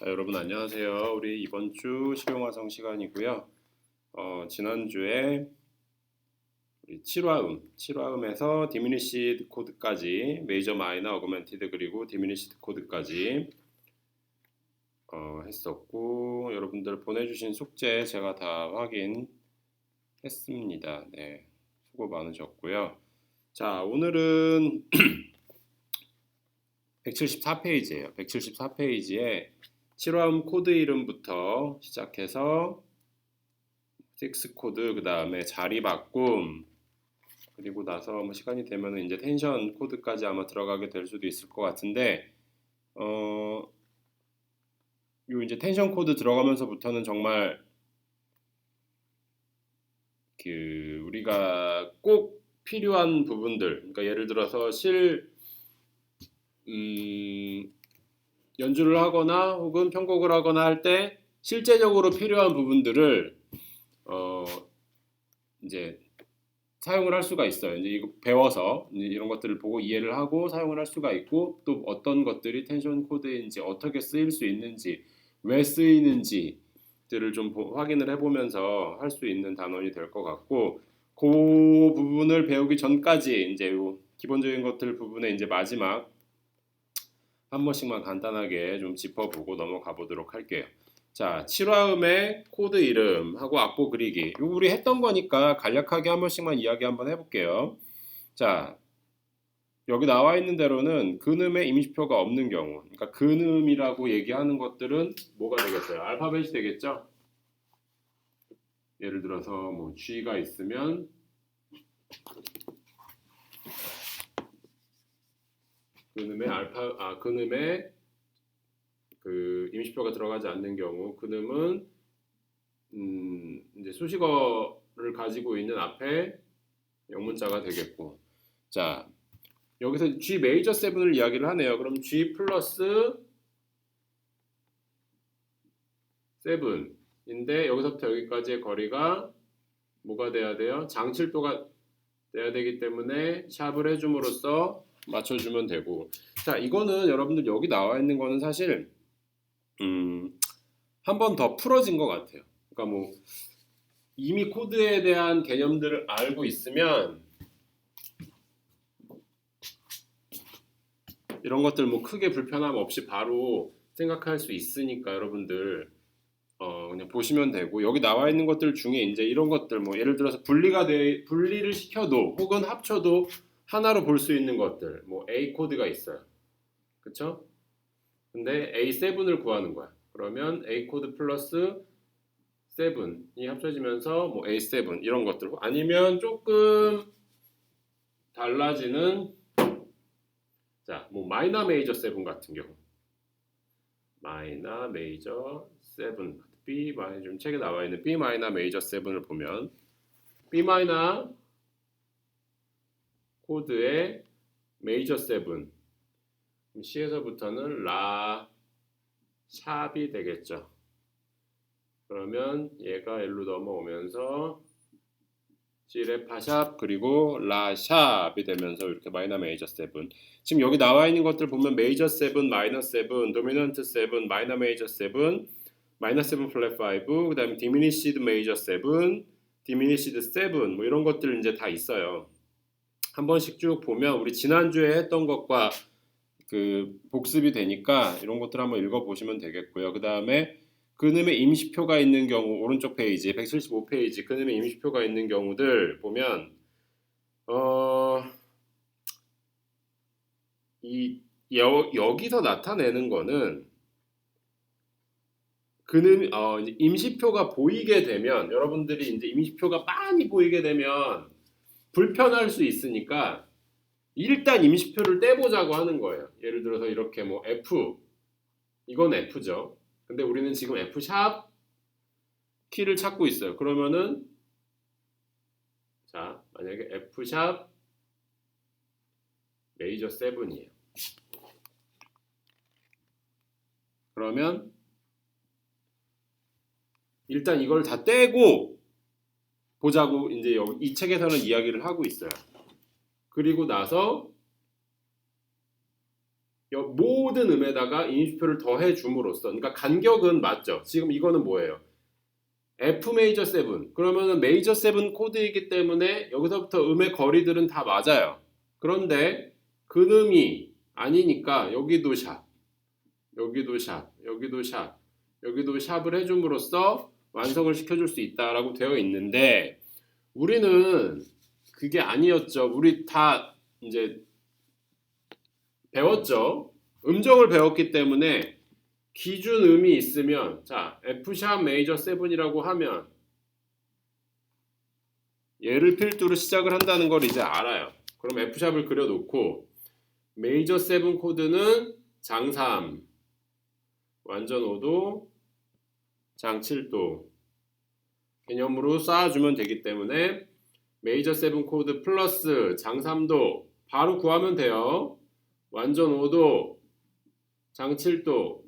여러분 안녕하세요. 우리 이번 주 실용화성 시간이고요. 지난주에 우리 7화음에서 디미니시드 코드까지 메이저 마이너 어그멘티드 그리고 디미니시드 코드까지 했었고 여러분들 보내주신 숙제 제가 다 확인했습니다. 네, 수고 많으셨고요. 자, 오늘은 174페이지예요. 174페이지에 7화음 코드 이름부터 시작해서 6 코드, 그 다음에 자리 바꿈, 그리고 나서 뭐 시간이 되면 이제 텐션 코드까지 아마 들어가게 될 수도 있을 것 같은데, 요 이제 텐션 코드 들어가면서부터는 정말 우리가 꼭 필요한 부분들, 그러니까 예를 들어서 연주를 하거나 혹은 편곡을 하거나 할 때 실제적으로 필요한 부분들을 이제 사용을 할 수가 있어요. 이제 이거 배워서 이제 이런 것들을 보고 이해를 하고 사용을 할 수가 있고 또 어떤 것들이 텐션 코드인지 어떻게 쓰일 수 있는지 왜 쓰이는지들을 좀 확인을 해보면서 할 수 있는 단원이 될 것 같고 그 부분을 배우기 전까지 이제 요 기본적인 것들 부분에 이제 마지막 한 번씩만 간단하게 좀 짚어보고 넘어가 보도록 할게요. 자, 7화음의 코드 이름하고 악보 그리기. 이거 우리 했던 거니까 간략하게 한 번씩만 이야기 한번 해볼게요. 자, 여기 나와 있는 대로는 근음의 임시표가 없는 경우, 그러니까 근음이라고 얘기하는 것들은 뭐가 되겠어요? 알파벳이 되겠죠? 예를 들어서 뭐 G가 있으면 근음의 그 임시표가 들어가지 않는 경우 근음은 이제 수식어를 가지고 있는 앞에 영문자가 되겠고, 자 여기서 G 메이저 7을 이야기를 하네요. 그럼 G 플러스 7인데 여기서부터 여기까지의 거리가 뭐가 돼야 돼요? 장칠도가 돼야 되기 때문에 샵을 해줌으로써 맞춰주면 되고, 자 이거는 여러분들 여기 나와 있는 거는 사실 한 번 더 풀어진 것 같아요. 그러니까 뭐 이미 코드에 대한 개념들을 알고 있으면 이런 것들 뭐 크게 불편함 없이 바로 생각할 수 있으니까 여러분들 그냥 보시면 되고, 여기 나와 있는 것들 중에 이제 이런 것들 뭐 예를 들어서 분리를 시켜도 혹은 합쳐도 하나로 볼 수 있는 것들, 뭐 A 코드가 있어요. 그쵸? 근데 A7을 구하는 거야. 그러면 A 코드 플러스 7이 합쳐지면서 뭐 A7 이런 것들, 아니면 조금 달라지는 자, 뭐 마이너 메이저 7 같은 경우, 마이너 메이저 7 B 마이너 좀 책에 나와 있는 B 마이너 메이저 7을 보면 B 마이너 코드의 메이저 7 C에서부터는 라 샵이 되겠죠. 그러면 얘가 L로 넘어오면서 G레 파샵 그리고 라 샵이 되면서 이렇게 마이너 메이저 7. 지금 여기 나와 있는 것들 보면 메이저 7, 마이너 7, 도미넌트 7, 마이너 메이저 7, 마이너 7 플랫 5, 그다음에 디미니시드 메이저 7, 디미니시드 7 뭐 이런 것들 이제 다 있어요. 한 번씩 쭉 보면 우리 지난주에 했던 것과 그 복습이 되니까 이런 것들 한번 읽어보시면 되겠고요. 그 다음에 근음의 임시표가 있는 경우 오른쪽 페이지 175페이지 근음의 임시표가 있는 경우들 보면 여기서 나타내는 거는 근음 이제 임시표가 보이게 되면 여러분들이 이제 임시표가 많이 보이게 되면 불편할 수 있으니까 일단 임시표를 떼보자고 하는 거예요. 예를 들어서 이렇게 뭐 F, 이건 F죠. 근데 우리는 지금 F 샵 키를 찾고 있어요. 그러면은 자, 만약에 F 샵 메이저 7이에요. 그러면 일단 이걸 다 떼고 보자고 이제 여기 이 책에서는 이야기를 하고 있어요. 그리고 나서 모든 음에다가 인수표를 더해 줌으로써, 그러니까 간격은 맞죠. 지금 이거는 뭐예요? F 메이저 7. 그러면은 메이저 7 코드이기 때문에 여기서부터 음의 거리들은 다 맞아요. 그런데 근음이 아니니까 여기도 샵, 여기도 샵, 여기도 샵, 여기도 샵을 해줌으로써 완성을 시켜줄 수 있다라고 되어 있는데 우리는 그게 아니었죠. 우리 다 이제 배웠죠. 음정을 배웠기 때문에 기준 음이 있으면 자 F샵 메이저 7이라고 하면 얘를 필두로 시작을 한다는 걸 이제 알아요. 그럼 F샵을 그려놓고 메이저 7 코드는 장 3, 완전 5도, 장 7도 개념으로 쌓아주면 되기 때문에 메이저 7 코드 플러스 장 3도 바로 구하면 돼요. 완전 5도, 장 7도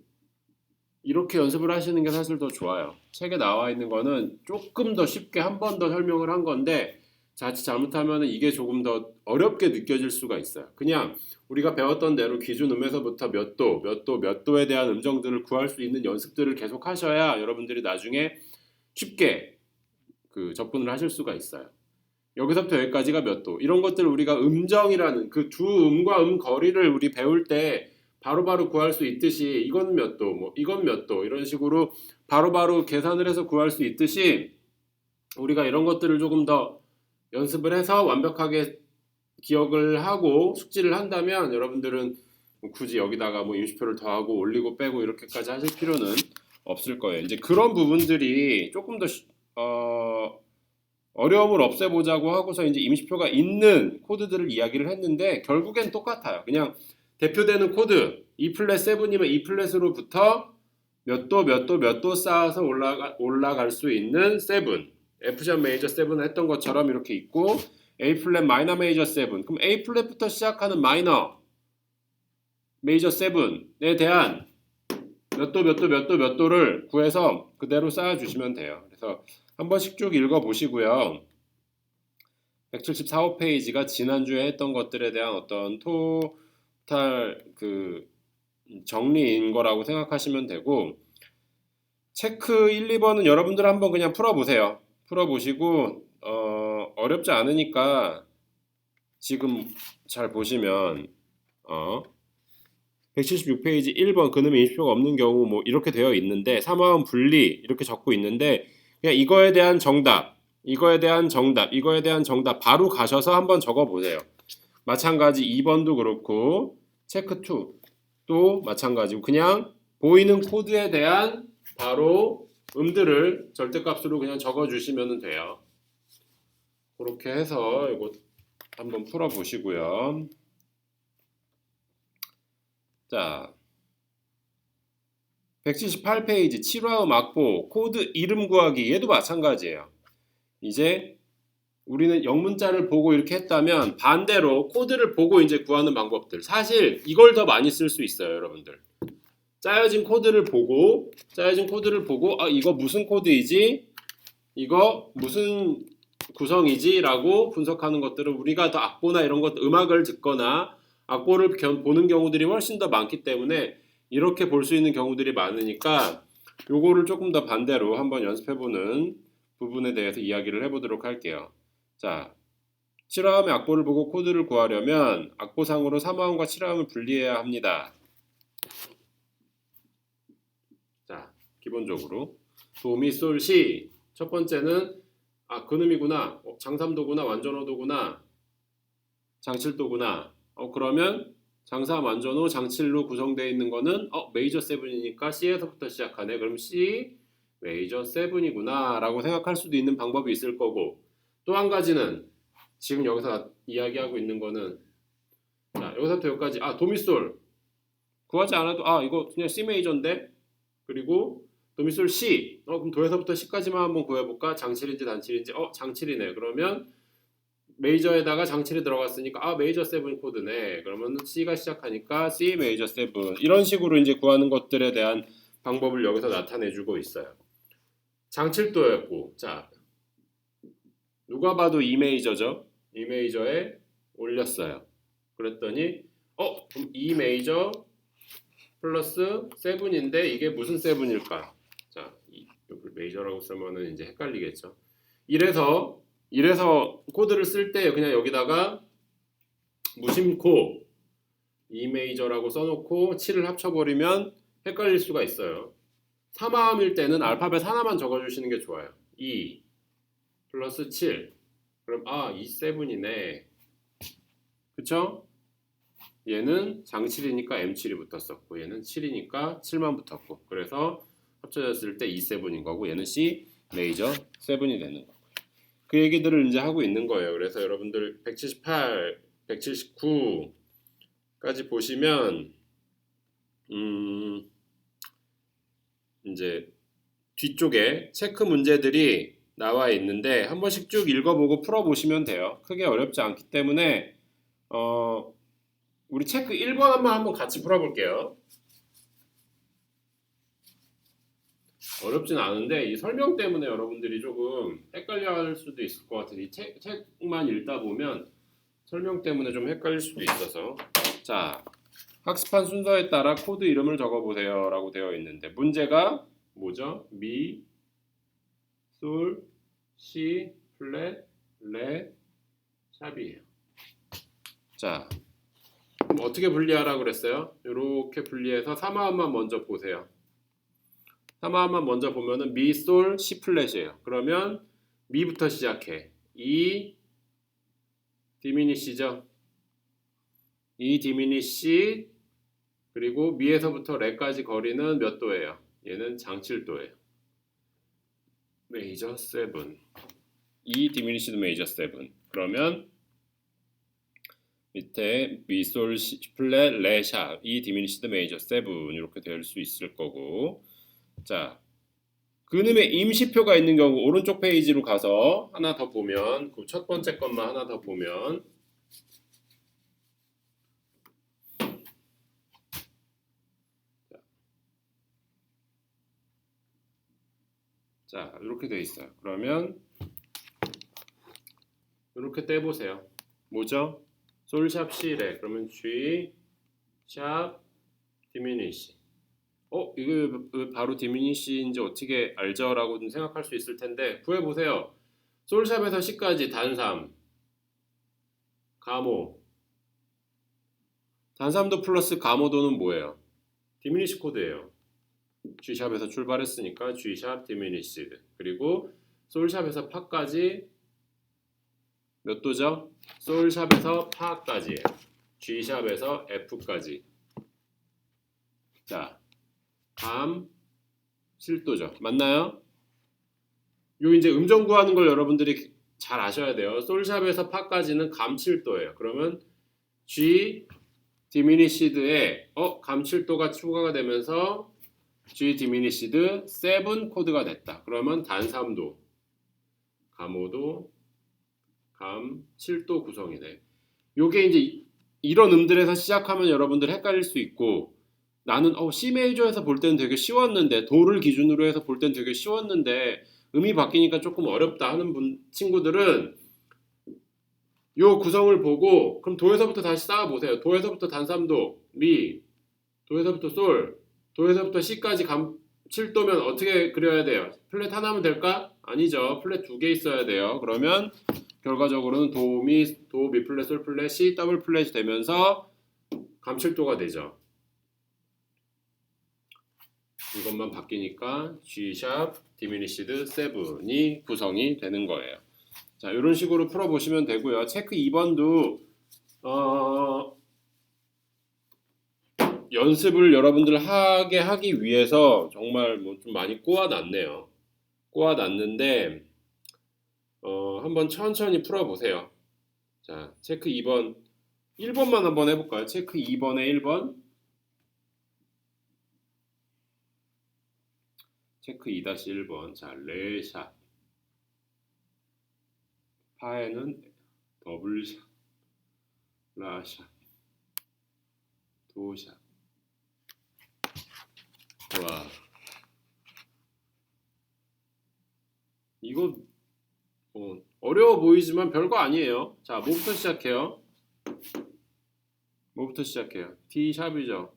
이렇게 연습을 하시는 게 사실 더 좋아요. 책에 나와 있는 거는 조금 더 쉽게 한 번 더 설명을 한 건데 자칫 잘못하면 이게 조금 더 어렵게 느껴질 수가 있어요. 그냥 우리가 배웠던 대로 기준 음에서부터 몇 도, 몇 도, 몇 도에 대한 음정들을 구할 수 있는 연습들을 계속 하셔야 여러분들이 나중에 쉽게 그 접근을 하실 수가 있어요. 여기서부터 여기까지가 몇 도. 이런 것들을 우리가 음정이라는 그 두 음과 음 거리를 우리 배울 때 바로바로 구할 수 있듯이 이건 몇 도, 뭐 이건 몇 도 이런 식으로 바로바로 계산을 해서 구할 수 있듯이 우리가 이런 것들을 조금 더 연습을 해서 완벽하게 기억을 하고 숙지를 한다면 여러분들은 굳이 여기다가 뭐 임시표를 더하고 올리고 빼고 이렇게까지 하실 필요는 없을 거예요. 이제 그런 부분들이 조금 더 어려움을 없애보자고 하고서 이제 임시표가 있는 코드들을 이야기를 했는데 결국엔 똑같아요. 그냥 대표되는 코드 E 플랫 7이면 E 플랫으로부터 몇 도 몇 도 몇 도 쌓아서 올라갈 수 있는 7 F샵 메이저 7 했던 것처럼 이렇게 있고 A 플랫 마이너 메이저 7 그럼 A 플랫부터 시작하는 마이너 메이저 7에 대한 몇 도 몇 도 몇 도 몇 도를 구해서 그대로 쌓아주시면 돼요. 그래서 한 번씩 쭉 읽어보시고요. 174페이지가 지난주에 했던 것들에 대한 어떤 토탈 그 정리인 거라고 생각하시면 되고 체크 1, 2번은 여러분들 한번 그냥 풀어보세요. 풀어보시고 어렵지 않으니까 지금 잘 보시면 176페이지 1번 근음의 인수표가 없는 경우 뭐 이렇게 되어 있는데 삼화음 분리 이렇게 적고 있는데 그냥 이거에 대한 정답 이거에 대한 정답 이거에 대한 정답 바로 가셔서 한번 적어보세요. 마찬가지 2번도 그렇고 체크 2도 마찬가지고 그냥 보이는 코드에 대한 바로 음들을 절대값으로 그냥 적어주시면 돼요. 그렇게 해서 이거 한번 풀어보시고요. 자, 178페이지 7화음 악보 코드 이름 구하기 얘도 마찬가지예요. 이제 우리는 영문자를 보고 이렇게 했다면 반대로 코드를 보고 이제 구하는 방법들 사실 이걸 더 많이 쓸 수 있어요, 여러분들. 짜여진 코드를 보고 아 이거 무슨 코드이지? 이거 무슨 구성이지? 라고 분석하는 것들은 우리가 더 악보나 이런 것 음악을 듣거나 악보를 보는 경우들이 훨씬 더 많기 때문에 이렇게 볼 수 있는 경우들이 많으니까 요거를 조금 더 반대로 한번 연습해보는 부분에 대해서 이야기를 해보도록 할게요. 자, 7화음의 악보를 보고 코드를 구하려면 악보상으로 3화음과 7화음을 분리해야 합니다. 자, 기본적으로 도미솔시 첫 번째는 근음이구나, 장3도구나, 완전호도구나, 장7도구나. 그러면 장3, 완전호, 장7로 구성되어 있는 거는 메이저 7이니까 C에서부터 시작하네. 그럼 C 메이저 7이구나 라고 생각할 수도 있는 방법이 있을 거고 또 한 가지는 지금 여기서 이야기하고 있는 거는 자, 여기서부터 여기까지 도미솔 구하지 않아도 이거 그냥 C 메이저인데 그리고 도미솔 C 그럼 도에서부터 C까지만 한번 구해볼까? 장7인지 단7인지 장7이네. 그러면 메이저에다가 장7이 들어갔으니까 메이저 7 코드네. 그러면 C가 시작하니까 C 메이저 7 이런 식으로 이제 구하는 것들에 대한 방법을 여기서 나타내주고 있어요. 장7도였고 자 누가 봐도 E 메이저죠. E 메이저에 올렸어요. 그랬더니 그럼 E 메이저 플러스 7인데 이게 무슨 7일까? 자, 여기 메이저라고 쓰면은 이제 헷갈리겠죠. 이래서 코드를 쓸 때 그냥 여기다가 무심코 E 메이저라고 써놓고 7을 합쳐버리면 헷갈릴 수가 있어요. 3화음일 때는 알파벳 하나만 적어주시는 게 좋아요. 2 플러스 7. 그럼 E7이네. 그쵸? 얘는 장7이니까 M7이 붙었었고 얘는 7이니까 7만 붙었고 그래서 합쳐졌을 때 E7인 거고 얘는 C 메이저 7이 되는 거고요. 그 얘기들을 이제 하고 있는 거예요. 그래서 여러분들 178, 179까지 보시면 이제 뒤쪽에 체크 문제들이 나와 있는데 한 번씩 쭉 읽어보고 풀어보시면 돼요. 크게 어렵지 않기 때문에 우리 체크 1번 한번 같이 풀어볼게요. 어렵진 않은데 이 설명 때문에 여러분들이 조금 헷갈려할 수도 있을 것 같아요. 이 책만 읽다 보면 설명 때문에 좀 헷갈릴 수도 있어서 자, 학습한 순서에 따라 코드 이름을 적어보세요 라고 되어 있는데 문제가 뭐죠? 미, 솔, 시, 플랫, 레, 샵이에요. 자, 그럼 어떻게 분리하라고 그랬어요? 이렇게 분리해서 3화음만 먼저 보세요. 3화음만 먼저 보면은 미, 솔, 시 플랫이에요. 그러면 미부터 시작해. 이 디미니시죠? 이 디미니시 그리고 미에서부터 레까지 거리는 몇 도예요? 얘는 장7도예요. 메이저 7. 이 디미니시드 메이저 7. 그러면 밑에 미, 솔, 시 플랫, 레, 샵 이 디미니시드 메이저 7 이렇게 될 수 있을 거고 자 그놈의 임시표가 있는 경우 오른쪽 페이지로 가서 하나 더 보면 그 첫 번째 것만 하나 더 보면 자 이렇게 돼 있어요. 그러면 이렇게 떼보세요. 뭐죠? 솔샵 C래. 그러면 G 샵 디미니시. 이거 바로 디미니시인지 어떻게 알죠? 라고 좀 생각할 수 있을 텐데 구해보세요. 솔샵에서 C까지 단3 가모 단3도 플러스 가모도는 뭐예요? 디미니시 코드예요. G샵에서 출발했으니까 G샵 디미니시드 그리고 솔샵에서 파까지 몇 도죠? 솔샵에서 파까지예요. G샵에서 F까지 자 감 7도죠. 맞나요? 요 이제 음정 구하는 걸 여러분들이 잘 아셔야 돼요. 솔샵에서 파까지는 감 7도예요. 그러면 G 디미니시드에 감 7도가 추가가 되면서 G 디미니시드 7 코드가 됐다. 그러면 단 3도, 감 5도, 감 7도 구성이네. 요게 이제 이런 음들에서 시작하면 여러분들 헷갈릴 수 있고 나는 C 메이저에서 볼 때는 되게 쉬웠는데 도를 기준으로 해서 볼 때는 되게 쉬웠는데 음이 바뀌니까 조금 어렵다 하는 친구들은 요 구성을 보고 그럼 도에서부터 다시 쌓아보세요. 도에서부터 단 3도, 미, 도에서부터 솔, 도에서부터 C까지 감 7도면 어떻게 그려야 돼요? 플랫 하나면 될까? 아니죠. 플랫 2개 있어야 돼요. 그러면 결과적으로는 도, 미 플랫, 솔 플랫, C 더블 플랫이 되면서 감 7도가 되죠. 이것만 바뀌니까 G샵 디미니시드 7이 구성이 되는 거예요. 자, 이런 식으로 풀어보시면 되고요. 체크 2번도 연습을 여러분들 하게 하기 위해서 정말 뭐 좀 많이 꼬아놨네요. 꼬아놨는데 한번 천천히 풀어보세요. 자, 체크 2번 1번만 한번 해볼까요? 체크 2번에 1번 체크 2-1번 자, 레샵 파에는 더블샵 라샵 도샵 와 이거 어려워 보이지만 별거 아니에요. 자, 뭐부터 시작해요? T샵이죠.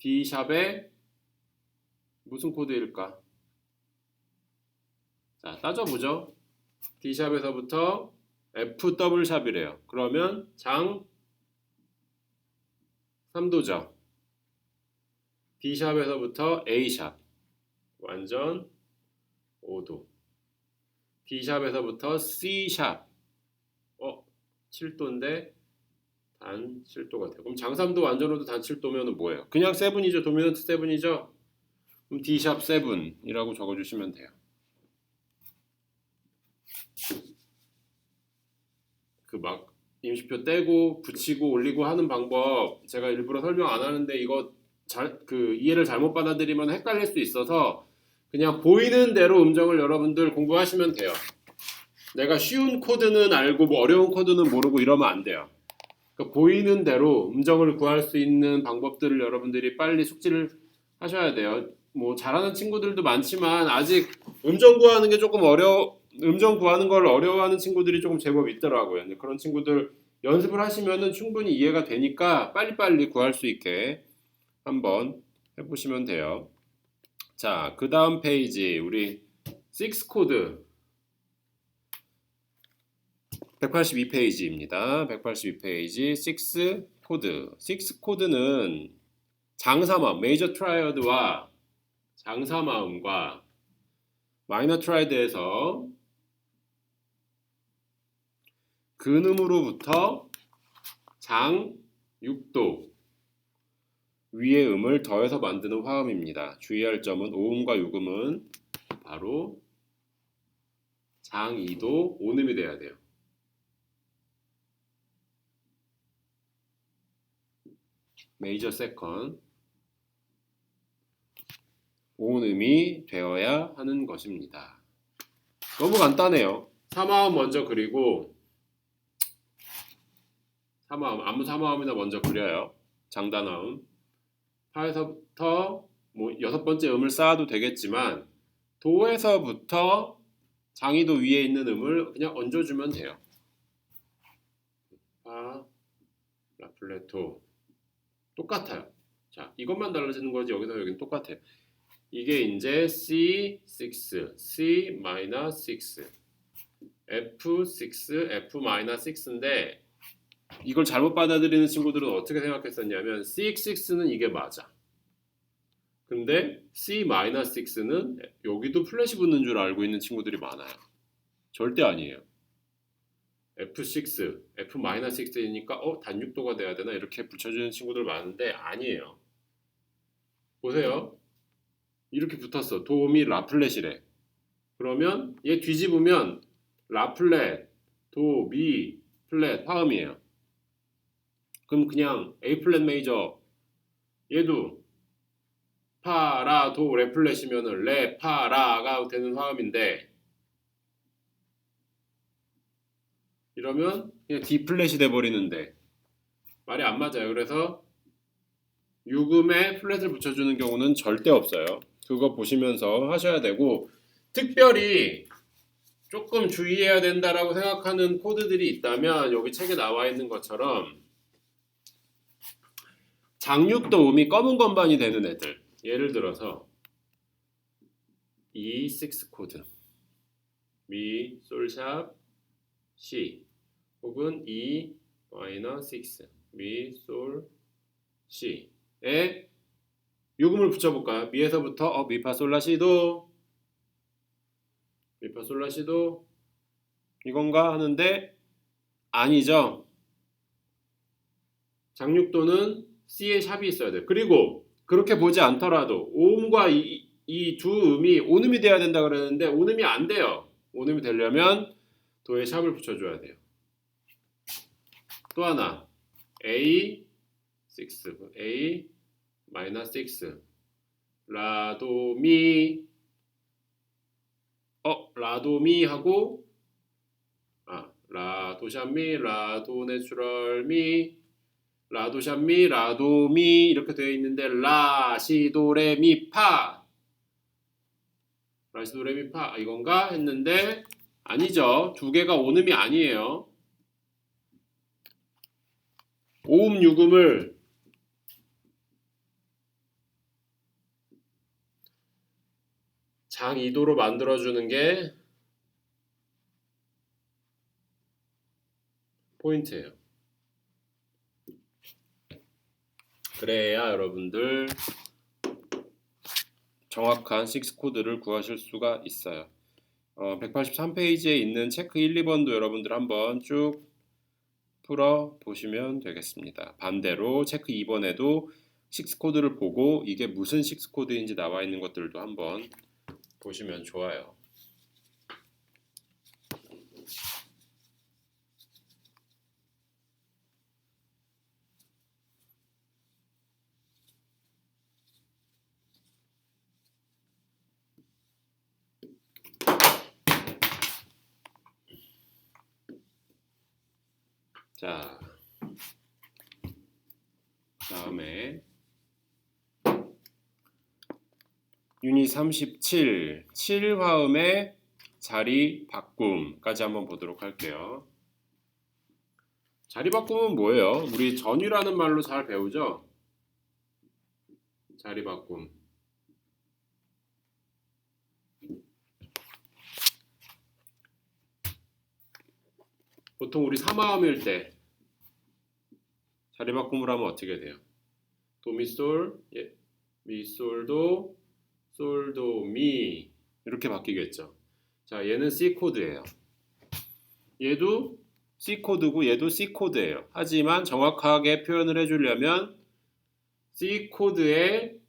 D샵에 무슨 코드일까? 자, 따져보죠. D샵에서부터 F 더블샵이래요. 그러면 장 3도죠. D샵에서부터 A샵 완전 5도. D샵에서부터 C샵 7도인데 단 7도가 돼요. 그럼 장3도 완전 5도 단 7도면 뭐예요? 그냥 7이죠. 도미넌트 7이죠. 그럼 D샵 7이라고 적어주시면 돼요. 그 막 임시표 떼고 붙이고 올리고 하는 방법 제가 일부러 설명 안 하는데 이거 이해를 잘못 받아들이면 헷갈릴 수 있어서 그냥 보이는 대로 음정을 여러분들 공부하시면 돼요. 내가 쉬운 코드는 알고 뭐 어려운 코드는 모르고 이러면 안 돼요. 그러니까 보이는 대로 음정을 구할 수 있는 방법들을 여러분들이 빨리 숙지를 하셔야 돼요. 뭐 잘하는 친구들도 많지만 아직 음정 구하는 게 조금 음정 구하는 걸 어려워하는 친구들이 조금 제법 있더라고요. 그런 친구들 연습을 하시면은 충분히 이해가 되니까 빨리빨리 구할 수 있게 한번 해보시면 돼요. 자, 그 다음 페이지 우리 6 코드 182페이지입니다. 182페이지 6 코드. 6 코드는 장사마음, 메이저 트라이어드와 장사마음과 마이너 트라이드에서 근음으로부터 장 6도 위의 음을 더해서 만드는 화음입니다. 주의할 점은 오음과 유음은 바로 장 2도 온음이 돼야 돼요. 메이저 세컨 온음이 되어야 하는 것입니다. 너무 간단해요. 사마음 먼저 그리고 아무 사마음이나 먼저 그려요. 장단화음. 파에서부터 뭐 6번째 음을 쌓아도 되겠지만 도에서부터 장이도 위에 있는 음을 그냥 얹어주면 돼요. 파, 라플레토 똑같아요. 자, 이것만 달라지는 거지 여기서 여기는 똑같아요. 이게 이제 C6, C-6, F6, F-6인데 이걸 잘못 받아들이는 친구들은 어떻게 생각했었냐면 C6는 이게 맞아. 근데 C-6는 여기도 플랫이 붙는 줄 알고 있는 친구들이 많아요. 절대 아니에요. F6, F-6이니까 단육도가 돼야 되나 이렇게 붙여주는 친구들 많은데 아니에요. 보세요. 이렇게 붙었어. 도미 라플랫이래. 그러면 얘 뒤집으면 라플랫, 도, 미, 플랫, 화음이에요. 그럼 그냥 A 플랫 메이저 얘도 파, 라, 도, 레 플랫이면은 레, 파, 라가 되는 화음인데 이러면 그냥 D 플랫이 돼버리는데 말이 안 맞아요. 그래서 유금에 플랫을 붙여주는 경우는 절대 없어요. 그거 보시면서 하셔야 되고 특별히 조금 주의해야 된다라고 생각하는 코드들이 있다면 여기 책에 나와 있는 것처럼 장육도 음이 검은 건반이 되는 애들 예를 들어서 E6 코드 미, 솔샵, C 혹은 E 마이너 6 미, 솔, C에 유금을 붙여볼까요? 미에서부터 미파 솔라시도 미파 솔라시도 이건가 하는데 아니죠. 장육도는 C에 샵이 있어야 돼요. 그리고 그렇게 보지 않더라도 오음과 이 두 음이 온음이 돼야 된다 그러는데 온음이 안 돼요. 온음이 되려면 도에 샵을 붙여줘야 돼요. 또 하나 A6 A 마이너스 6 라도미 라도미 하고 라도샵미 라도내추럴미 라도샵미 라도미 이렇게 되어 있는데 라시도레미파 라시도레미파 이건가 했는데 아니죠. 두 개가 온음이 아니에요. 오음 유금을 장이도로 만들어주는 게 포인트예요. 그래야 여러분들 정확한 6 코드를 구하실 수가 있어요. 183페이지에 있는 체크 1, 2번도 여러분들 한번 쭉 풀어 보시면 되겠습니다. 반대로 체크 2번에도 6 코드를 보고 이게 무슨 6 코드인지 나와 있는 것들도 한번 보시면 좋아요. 자, 다음에 유닛 37 7화음의 자리 바꿈까지 한번 보도록 할게요. 자리 바꿈은 뭐예요? 우리 전위라는 말로 잘 배우죠? 자리 바꿈. 보통 우리 3화음일 때 자리 바꿈을 하면 어떻게 돼요? 도미솔, 미솔도, 솔도, 미 이렇게 바뀌겠죠. 자, 얘는 C 코드예요. 얘도 C 코드고 얘도 C 코드예요. 하지만 정확하게 표현을 해주려면 C 코드의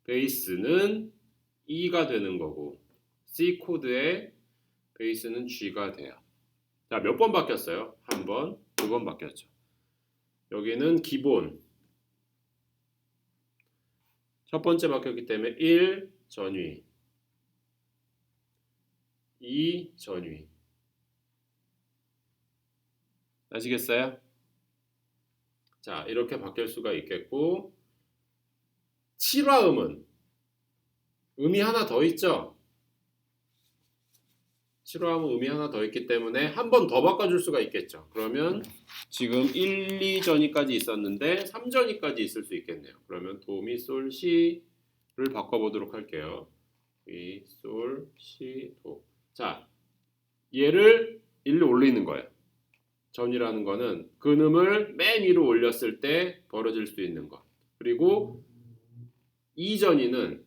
베이스는 E가 되는 거고 C 코드의 베이스는 G가 돼요. 자, 몇 번 바뀌었어요? 한 번, 두 번 바뀌었죠. 여기는 기본 첫 번째 바뀌었기 때문에 1 전위 2 전위 아시겠어요? 자, 이렇게 바뀔 수가 있겠고 7화음은 음이 하나 더 있죠? 7화음은 음이 하나 더 있기 때문에 한 번 더 바꿔줄 수가 있겠죠. 그러면 지금 1, 2전위까지 있었는데 3전위까지 있을 수 있겠네요. 그러면 도, 미, 솔, 시를 바꿔보도록 할게요. 미, 솔, 시, 도. 자, 얘를 1로 올리는 거예요. 전이라는 거는 근음을 맨 위로 올렸을 때 벌어질 수 있는 것. 그리고 2전위는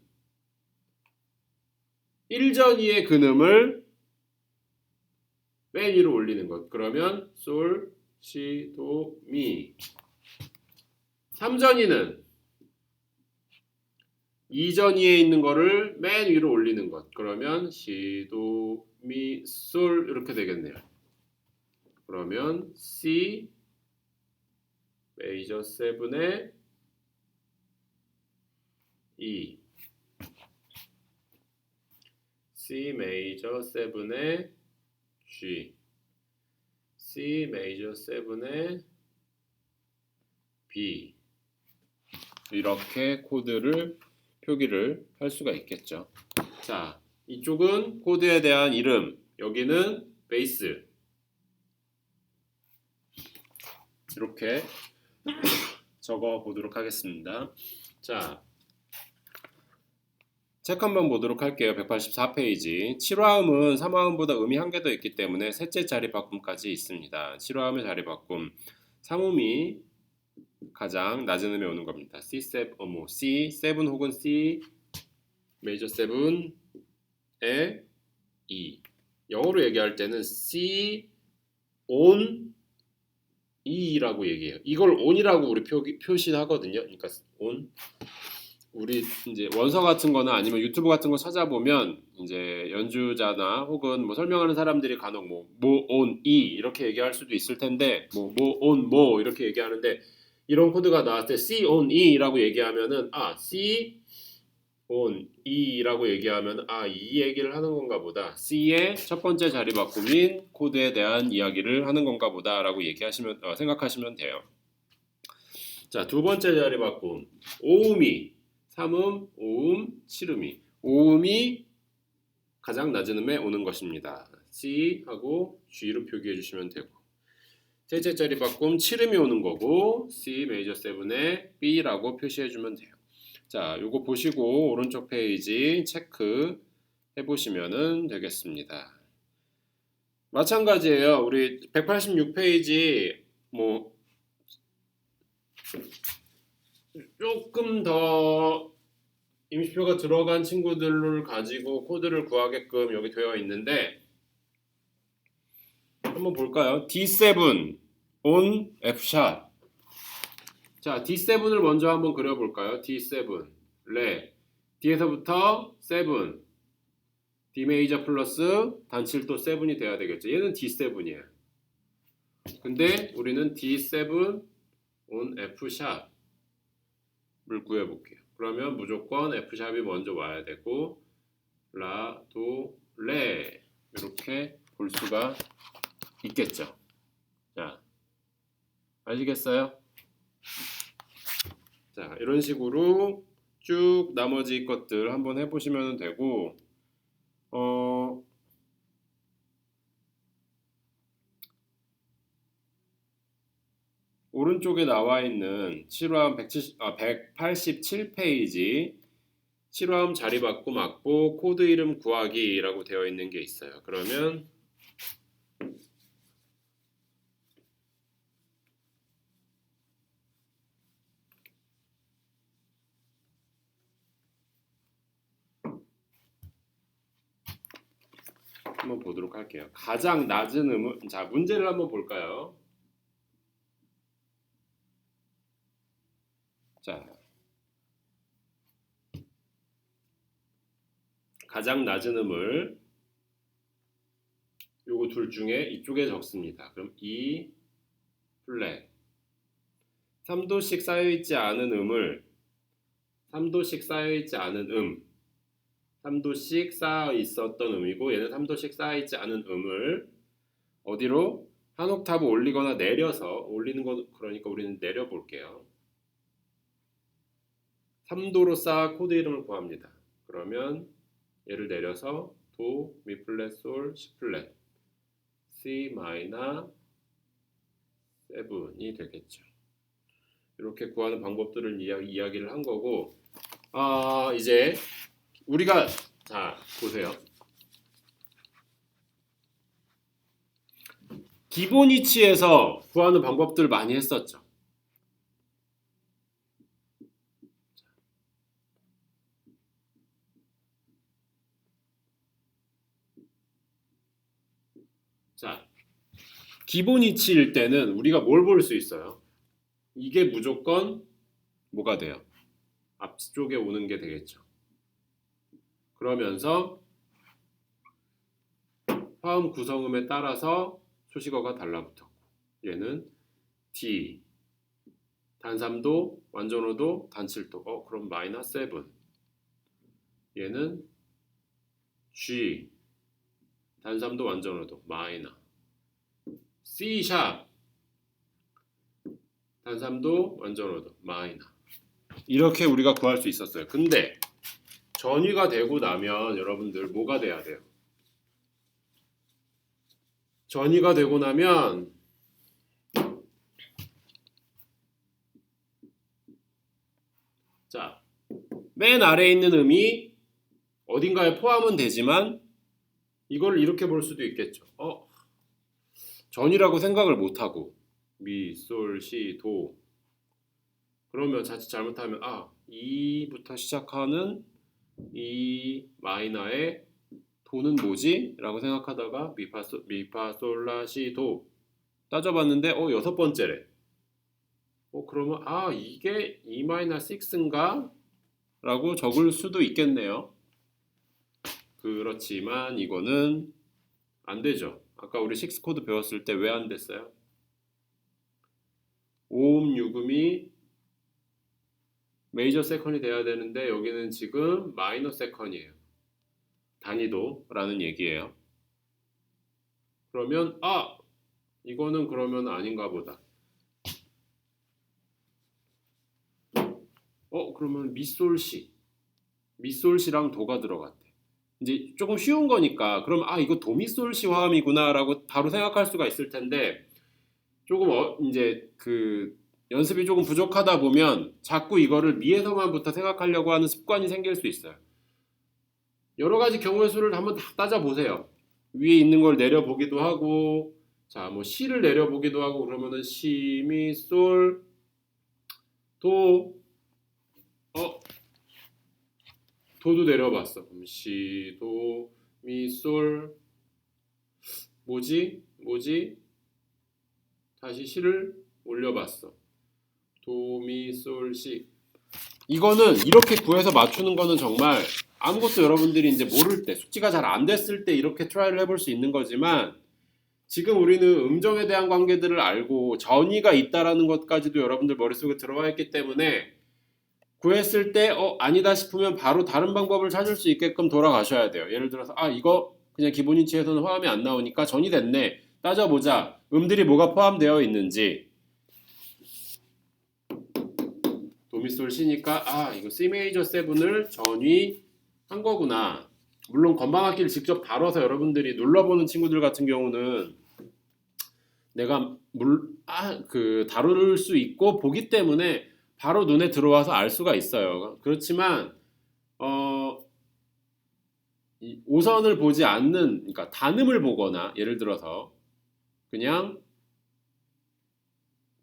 1전위의 근음을 맨 위로 올리는 것. 그러면 솔, 시, 도, 미. 3전위는 2전위에 있는 거를 맨 위로 올리는 것. 그러면 시, 도, 미, 솔 이렇게 되겠네요. 그러면 C 메이저 7의 E C 메이저 7의 G C 메이저 7의 B 이렇게 코드를 표기를 할 수가 있겠죠. 자, 이쪽은 코드에 대한 이름, 여기는 베이스 이렇게 적어 보도록 하겠습니다. 자, 체크 한번 보도록 할게요. 184페이지. 7화음은 3화음보다 음이 한 개 더 있기 때문에 셋째 자리 바꿈까지 있습니다. 7화음의 자리 바꿈. 3음이 가장 낮은 음에 오는 겁니다. C7 혹은 C 메이저 7의 E. 영어로 얘기할 때는 C on E라고 얘기해요. 이걸 on이라고 우리 표시하거든요. 그러니까 on. 우리 이제 원서 같은 거나 아니면 유튜브 같은 거 찾아보면 이제 연주자나 혹은 뭐 설명하는 사람들이 간혹 뭐 on E 이렇게 얘기할 수도 있을 텐데 뭐 on 이렇게 얘기하는데 이런 코드가 나왔을 때 C on E라고 얘기하면은 C on E라고 얘기하면 이 얘기를 하는 건가 보다. C의 첫 번째 자리 바꿈인 코드에 대한 이야기를 하는 건가 보다라고 얘기하시면 생각하시면 돼요. 자, 두 번째 자리 바꿈. 5음이 3음, 5음, 7음이 5음이 가장 낮은 음에 오는 것입니다. C하고 G로 표기해 주시면 되고 셋째 자리 바꿈 7음이 오는 거고 C 메이저 7의 B라고 표시해 주면 돼요. 자, 요거 보시고 오른쪽 페이지 체크 해보시면 되겠습니다. 마찬가지예요. 우리 186페이지 뭐 조금 더 임시표가 들어간 친구들을 가지고 코드를 구하게끔 여기 되어 있는데 한번 볼까요? D7 on F샵. 자, D7을 먼저 한번 그려볼까요? D7 레 D에서부터 7 D 메이저 플러스 단칠도 7이 돼야 되겠죠. 얘는 D7이에요. 근데 우리는 D7 on F샵을 구해볼게요. 그러면 무조건 F샵이 먼저 와야 되고 라, 도, 레 이렇게 볼 수가 있겠죠. 자, 아시겠어요? 자, 이런 식으로 쭉 나머지 것들 한번 해보시면 되고 오른쪽에 나와 있는 187페이지 실화음 자리바꾸 막보 코드 이름 구하기라고 되어 있는 게 있어요. 그러면 한번 보도록 할게요. 가장 낮은 음을 자, 문제를 한번 볼까요? 자, 가장 낮은 음을 요거 둘 중에 이쪽에 적습니다. 그럼 E 플랫 3도씩 쌓여있지 않은 음을 3도씩 쌓여있지 않은 3도씩 쌓여 있었던 음이고 얘는 3도씩 쌓여 있지 않은 음을 어디로 한 옥타브 올리거나 내려서 올리는 거 그러니까 우리는 내려 볼게요. 3도로 쌓아 코드 이름을 구합니다. 그러면 얘를 내려서 도, 미 플랫, 솔, 시 플랫, C 마이너 7이 되겠죠. 이렇게 구하는 방법들을 이야기를 한 거고 이제 우리가 자 보세요. 기본 이치에서 구하는 방법들 많이 했었죠. 자, 기본 이치일 때는 우리가 뭘 볼 수 있어요? 이게 무조건 뭐가 돼요? 앞쪽에 오는 게 되겠죠. 그러면서 화음 구성음에 따라서 초식어가 달라붙었고 얘는 D 단삼도 완전어도 단칠도 그럼 마이너 7 얘는 G 단삼도 완전어도 마이너 C 샵 단삼도 완전어도 마이너 이렇게 우리가 구할 수 있었어요. 근데 전위가 되고 나면 여러분들 뭐가 돼야 돼요? 전위가 되고 나면 자, 맨 아래에 있는 음이 어딘가에 포함은 되지만 이걸 이렇게 볼 수도 있겠죠. 전이라고 생각을 못하고 미, 솔, 시, 도 그러면 자칫 잘못하면 2부터 시작하는 이 마이너의 도는 뭐지? 라고 생각하다가 미파, 솔, 라, 시, 도 따져봤는데 여섯 번째래. 그러면 이게 E 마이너 6인가? 라고 적을 수도 있겠네요. 그렇지만 이거는 안 되죠. 아까 우리 6 코드 배웠을 때 왜 안 됐어요? 5음, 6음이 메이저 세컨이 돼야 되는데 여기는 지금 마이너 세컨이에요. 단위도라는 얘기예요. 그러면 이거는 그러면 아닌가 보다. 그러면 미솔시 미솔시랑 도가 들어갔대. 이제 조금 쉬운 거니까 그럼 이거 도미솔시 화음이구나 라고 바로 생각할 수가 있을 텐데 조금 이제 그 연습이 조금 부족하다 보면 자꾸 이거를 미에서만부터 생각하려고 하는 습관이 생길 수 있어요. 여러 가지 경우의 수를 한번 다 따져보세요. 위에 있는 걸 내려보기도 하고, 자, 뭐 시를 내려보기도 하고 그러면은 시, 미, 솔, 도, 도도 내려봤어. 그럼 시, 도, 미, 솔, 뭐지? 다시 시를 올려봤어. 도, 미, 솔, 시. 이거는 이렇게 구해서 맞추는 거는 정말 아무것도 여러분들이 이제 모를 때, 숙지가 잘 안 됐을 때 이렇게 트라이를 해볼 수 있는 거지만 지금 우리는 음정에 대한 관계들을 알고 전이가 있다라는 것까지도 여러분들 머릿속에 들어와 있기 때문에 구했을 때 아니다 싶으면 바로 다른 방법을 찾을 수 있게끔 돌아가셔야 돼요. 예를 들어서 이거 그냥 기본인치에서는 화음이 안 나오니까 전이 됐네. 따져보자. 음들이 뭐가 포함되어 있는지. 도미솔 시니까 이거 C 메이저 7을 전위한 거구나. 물론 건반악기를 직접 다뤄서 여러분들이 눌러보는 친구들 같은 경우는 내가 다룰 수 있고 보기 때문에 바로 눈에 들어와서 알 수가 있어요. 그렇지만 이 오선을 보지 않는, 그러니까 단음을 보거나 예를 들어서 그냥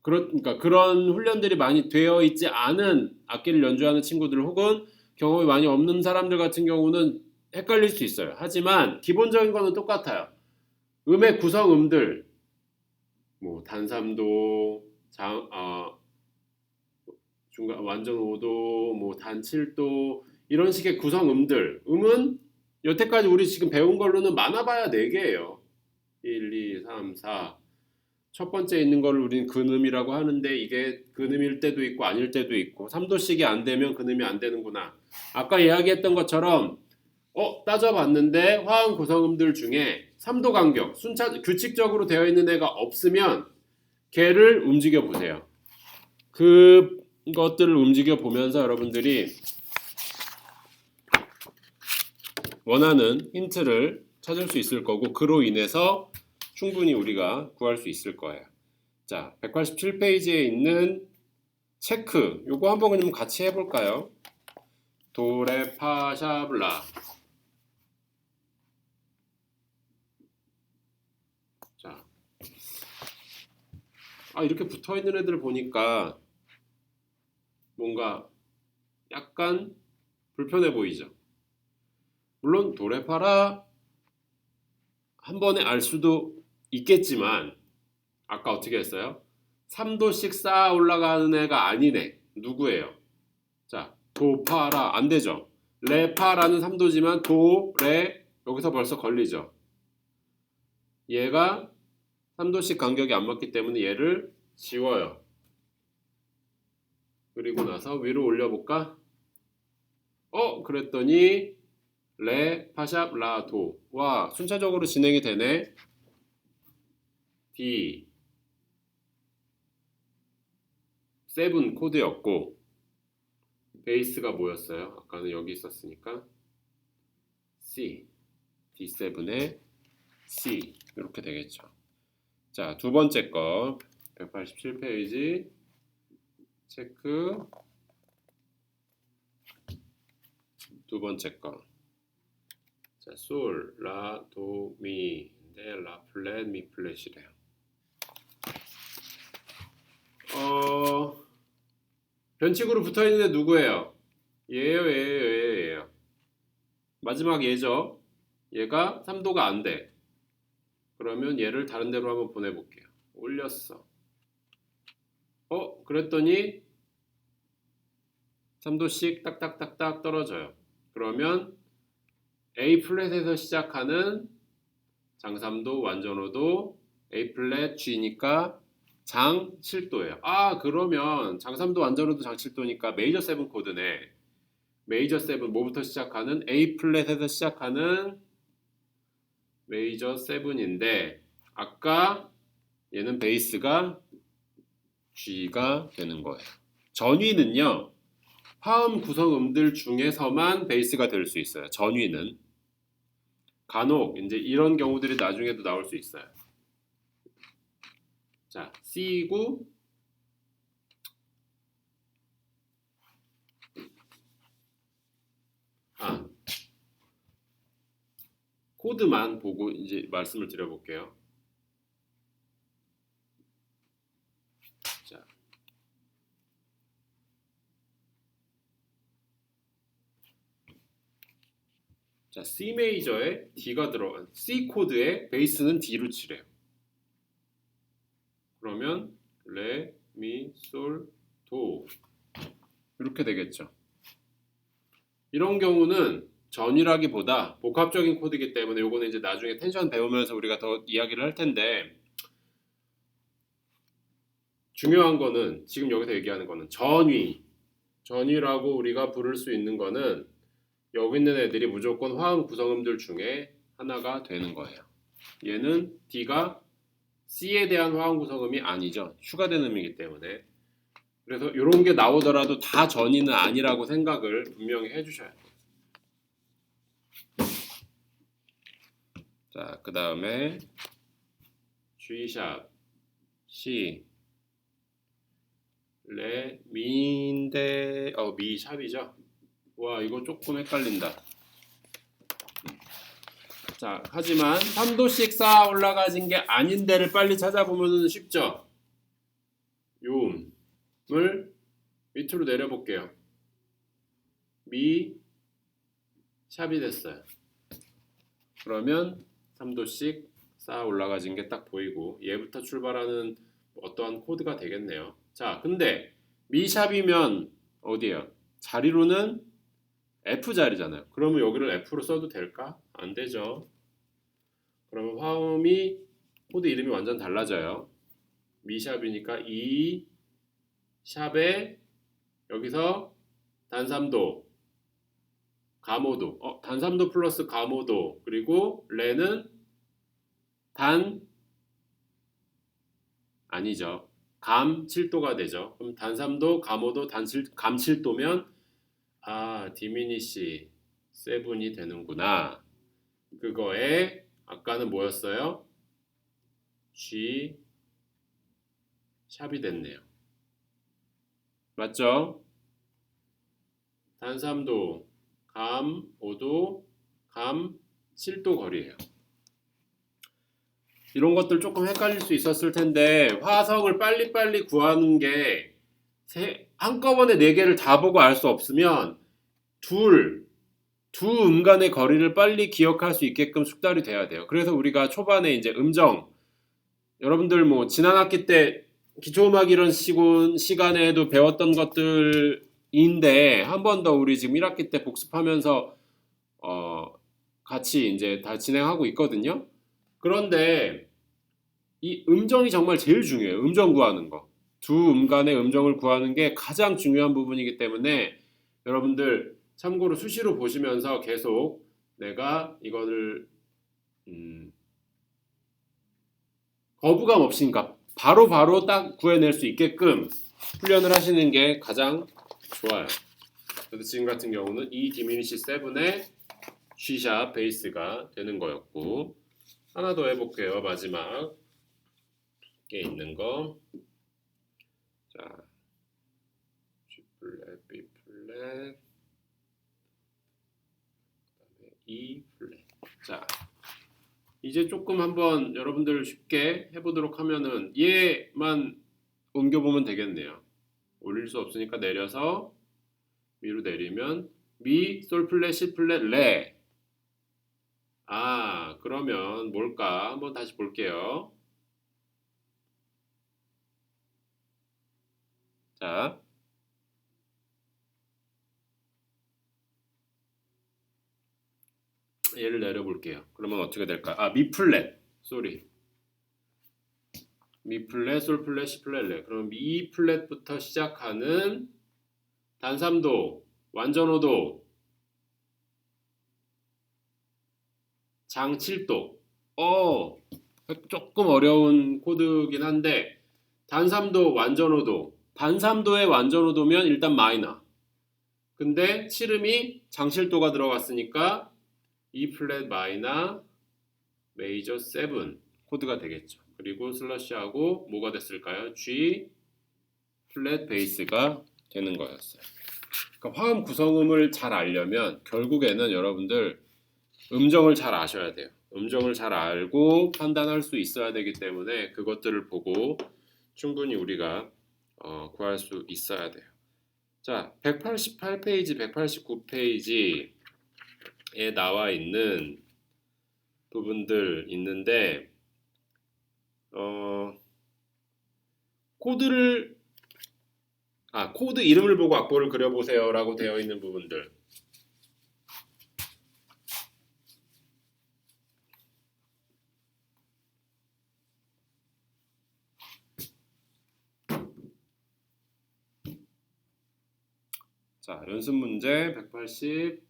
그러니까 그런 훈련들이 많이 되어 있지 않은 악기를 연주하는 친구들 혹은 경험이 많이 없는 사람들 같은 경우는 헷갈릴 수 있어요. 하지만 기본적인 거는 똑같아요. 음의 구성음들, 뭐 단삼도, 중간 완전 5도, 뭐 단 7도 이런 식의 구성음들. 음은 여태까지 우리 지금 배운 걸로는 많아봐야 4개예요. 1, 2, 3, 4. 첫 번째 있는 걸 우리는 근음이라고 하는데 이게 근음일 때도 있고 아닐 때도 있고 3도씩이 안 되면 근음이 안 되는구나. 아까 이야기했던 것처럼 따져봤는데 화음 구성음들 중에 3도 간격, 규칙적으로 되어 있는 애가 없으면 걔를 움직여 보세요. 그것들을 움직여 보면서 여러분들이 원하는 힌트를 찾을 수 있을 거고 그로 인해서 충분히 우리가 구할 수 있을 거예요. 자, 187페이지에 있는 체크 요거 한번 그냥 같이 해볼까요? 도레파샤블라. 자, 이렇게 붙어있는 애들 보니까 뭔가 약간 불편해 보이죠? 물론 도레파라 한 번에 알 수도 있겠지만 아까 어떻게 했어요? 3도씩 쌓아 올라가는 애가 아니네. 누구예요? 자, 도파라 안 되죠. 레파라는 3도지만 도, 레 여기서 벌써 걸리죠. 얘가 3도씩 간격이 안 맞기 때문에 얘를 지워요. 그리고 나서 위로 올려볼까? 그랬더니 레, 파샵, 라, 도. 와, 순차적으로 진행이 되네. D 7 코드였고 베이스가 뭐였어요? 아까는 여기 있었으니까 C D7에 C 이렇게 되겠죠. 자, 두 번째 거 187페이지 체크. 두 번째 거. 자, 솔, 라, 도, 미인데 라 플랫, 미 플랫이래요. 변칙으로 붙어있는 애 누구예요? 얘예요. 마지막 얘죠. 얘가 3도가 안 돼. 그러면 얘를 다른 데로 한번 보내볼게요. 올렸어. 그랬더니 3도씩 딱딱딱딱 떨어져요. 그러면 A 플랫에서 시작하는 장3도, 완전5도, A 플랫 G니까 장 7도예요. 그러면 장3도, 완전5도 장 7도니까 메이저 7 코드네. 메이저 7 뭐부터 시작하는? A 플랫에서 시작하는 메이저 7인데 아까 얘는 베이스가 G가 되는 거예요. 전위는요. 화음 구성음들 중에서만 베이스가 될 수 있어요. 전위는. 간혹 이제 이런 경우들이 나중에도 나올 수 있어요. 자, C구 코드만 보고 이제 말씀을 드려볼게요. 자, C 메이저에 D가 들어간 C 코드의 베이스는 D로 치래요. 그러면 레, 미, 솔, 도 이렇게 되겠죠. 이런 경우는 전이라기보다 복합적인 코드이기 때문에 요거는 이제 나중에 텐션 배우면서 우리가 더 이야기를 할 텐데, 중요한 거는 지금 여기서 얘기하는 거는 전위라고 우리가 부를 수 있는 거는 여기 있는 애들이 무조건 화음 구성음들 중에 하나가 되는 거예요. 얘는 D가 C에 대한 화음 구성음이 아니죠. 추가된 음이기 때문에. 그래서 이런 게 나오더라도 다 전위는 아니라고 생각을 분명히 해주셔야 돼요. 자, 그 다음에 G샵, C, 레, 미인데 미샵이죠. 와, 이거 조금 헷갈린다. 자, 하지만 3도씩 쌓아 올라가진 게 아닌 데를 빨리 찾아보면 쉽죠. 요 음을 밑으로 내려볼게요. 미 샵이 됐어요. 그러면 3도씩 쌓아 올라가진 게 딱 보이고 얘부터 출발하는 어떠한 코드가 되겠네요. 자, 근데 미 샵이면 어디예요? 자리로는 F 자리잖아요. 그러면 여기를 F로 써도 될까? 안 되죠. 그러면 화음이 코드 이름이 완전 달라져요. 미 샵이니까 이 샵에 여기서 단3도, 가모도, 단3도 플러스 가모도, 그리고 레는 아니죠. 감 7도가 되죠. 그럼 단3도, 가모도, 감 7도면 디미니시 7이 되는구나. 그거에 아까는 뭐였어요? G 샵이 됐네요. 맞죠? 단3도, 감 5도, 감 7도 거리예요. 이런 것들 조금 헷갈릴 수 있었을 텐데 화성을 빨리빨리 구하는 게 한꺼번에 4개를 다 보고 알 수 없으면 두 음 간의 거리를 빨리 기억할 수 있게끔 숙달이 돼야 돼요. 그래서 우리가 초반에 이제 여러분들 뭐 지난 학기 때 기초음악 이론 시간에도 배웠던 것들인데 한 번 더 우리 지금 1학기 때 복습하면서 같이 이제 다 진행하고 있거든요. 그런데 이 음정이 정말 제일 중요해요. 음정 구하는 거. 두 음 간의 음정을 구하는 게 가장 중요한 부분이기 때문에 여러분들 참고로 수시로 보시면서 계속 내가 이거를 거부감 없이 그러니까 바로 딱 구해낼 수 있게끔 훈련을 하시는 게 가장 좋아요. 그래서 지금 같은 경우는 이 디미니시 7의 G샵 베이스가 되는 거였고, 하나 더 해볼게요. 마지막에 있는 거. 자, G 플랫, B 플랫, 그다음에 E 플랫. 자, 이제 조금 한번 여러분들 쉽게 해보도록 하면은 얘만 옮겨보면 되겠네요. 올릴 수 없으니까 내려서 미로 내리면 미, 솔 플랫, 시 플랫, 레. 그러면 뭘까? 한번 다시 볼게요. 자, 얘를 내려볼게요. 그러면 어떻게 될까? 미 플랫, 미 플랫, 솔 플랫, 시 플랫, 레. 그럼 미 플랫부터 시작하는 단3도, 완전호도, 장 7도. 조금 어려운 코드긴 한데 단3도, 완전호도. 단3도의 완전호도면 일단 마이너. 근데 7음이 장7도가 들어갔으니까 E 플랫 마이너 메이저 7 코드가 되겠죠. 그리고 슬러시하고 뭐가 됐을까요? G 플랫 베이스가 되는 거였어요. 그러니까 화음 구성음을 잘 알려면 결국에는 여러분들 음정을 잘 아셔야 돼요. 음정을 잘 알고 판단할 수 있어야 되기 때문에 그것들을 보고 충분히 우리가 구할 수 있어야 돼요. 자, 188페이지, 189페이지에 나와 있는 부분들 있는데 코드 이름을 보고 악보를 그려보세요라고 되어 있는 부분들. 자, 연습 문제 188페이지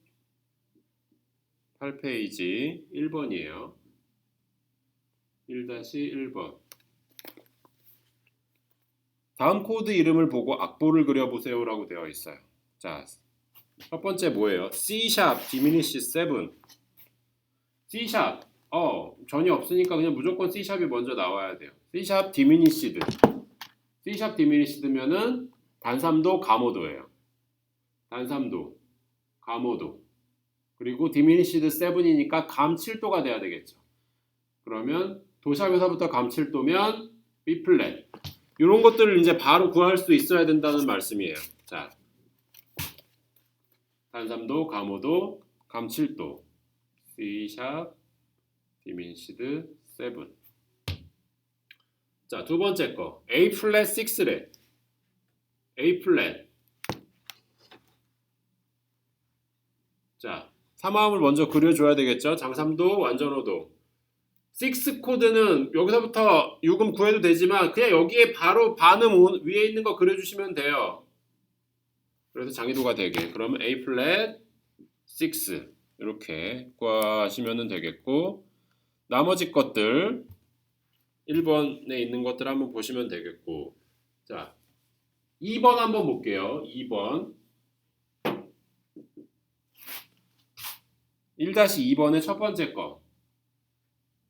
1번이에요. 1-1번. 다음 코드 이름을 보고 악보를 그려보세요라고 되어 있어요. 자, 첫 번째 뭐예요? C# diminish 7. C# 전혀 없으니까 그냥 무조건 C#이 먼저 나와야 돼요. C# diminished면은 단삼도 감오도예요. 단삼도, 감오도. 그리고 diminisheded 7이니까 감 7도가 돼야 되겠죠. 그러면 도샵에서부터 감 7도면 B 플랫. 이런 것들을 이제 바로 구할 수 있어야 된다는 말씀이에요. 자, 단삼도, 감오도, 감 7도. C# diminished 7. 자, 두 번째 거. A 플랫 6래. A 플랫. 자, 3화음을 먼저 그려줘야 되겠죠. 장삼도, 완전호도. 6 코드는 여기서부터 6음 구해도 되지만 그냥 여기에 바로 반음 위에 있는 거 그려주시면 돼요. 그래서 장의도가 되게. 그러면 A 플랫 6 이렇게 구하시면 되겠고 나머지 것들 1번에 있는 것들 한번 보시면 되겠고 자 2번 한번 볼게요. 2번 1-2번의 첫 번째 거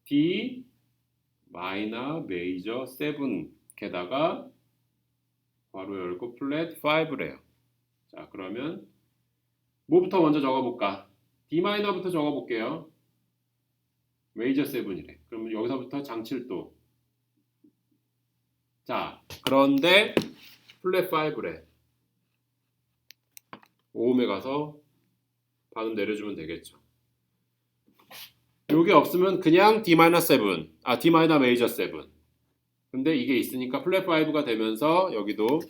D 마이너 메이저 7 게다가 괄호 열고 플랫 5래요. 자 그러면 뭐부터 먼저 적어볼까? D 마이너부터 적어볼게요. 메이저 7이래. 그러면 여기서부터 장7도. 자 그런데 플랫 5래. 5음에 가서 반음 내려주면 되겠죠. 요게 없으면 그냥 D 마이너 7, D 마이너 메이저 7. 근데 이게 있으니까 플랫 5가 되면서 여기도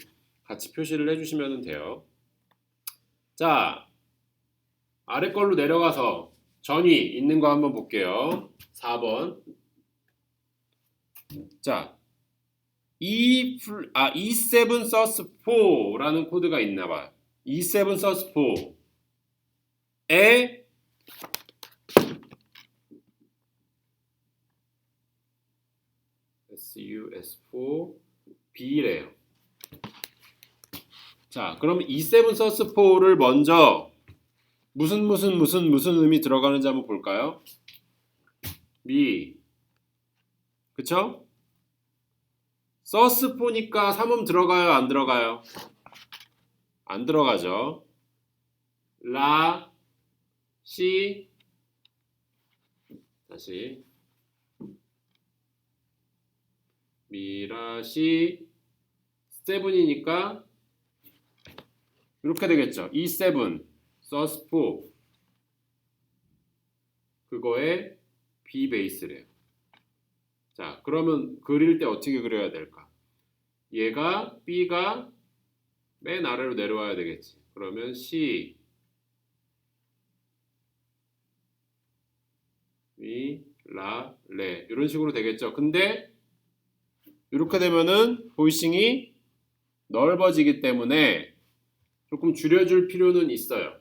같이 표시를 해주시면 돼요. 자, 아래 걸로 내려가서 전위 있는 거 한번 볼게요. 4번. 자, E7 sus 4라는 코드가 있나봐요. E7 sus 4에 SUS4 B래요. 자, 그럼 E7 sus 4를 먼저 무슨 음이 들어가는지 한번 볼까요? 미 그쵸? sus 4니까 3음 들어가요? 안 들어가요? 안 들어가죠. 라, 시 다시 미라시 7이니까 이렇게 되겠죠. E7 sus 4 그거에 B 베이스래요. 자, 그러면 그릴 때 어떻게 그려야 될까? 얘가 B가 맨 아래로 내려와야 되겠지. 그러면 C, 미, 라, 레 이런 식으로 되겠죠. 근데 이렇게 되면은 보이싱이 넓어지기 때문에 조금 줄여줄 필요는 있어요.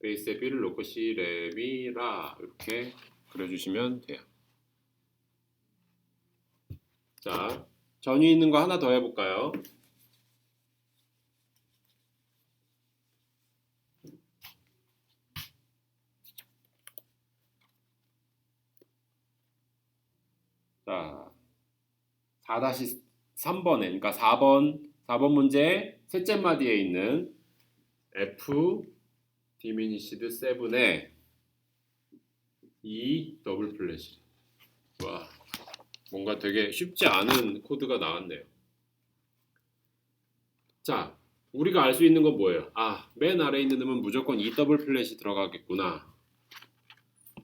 베이스에 B를 놓고 C, 레, 미, 라 이렇게 그려주시면 돼요. 자, 전위 있는 거 하나 더 해볼까요? 자, 4-3번에, 그러니까 4번 문제 셋째 마디에 있는 F diminished 7에 E 더블 플래시. 와, 뭔가 되게 쉽지 않은 코드가 나왔네요. 자, 우리가 알 수 있는 건 뭐예요? 아, 맨 아래에 있는 놈은 무조건 E 더블 플랫이 들어가겠구나.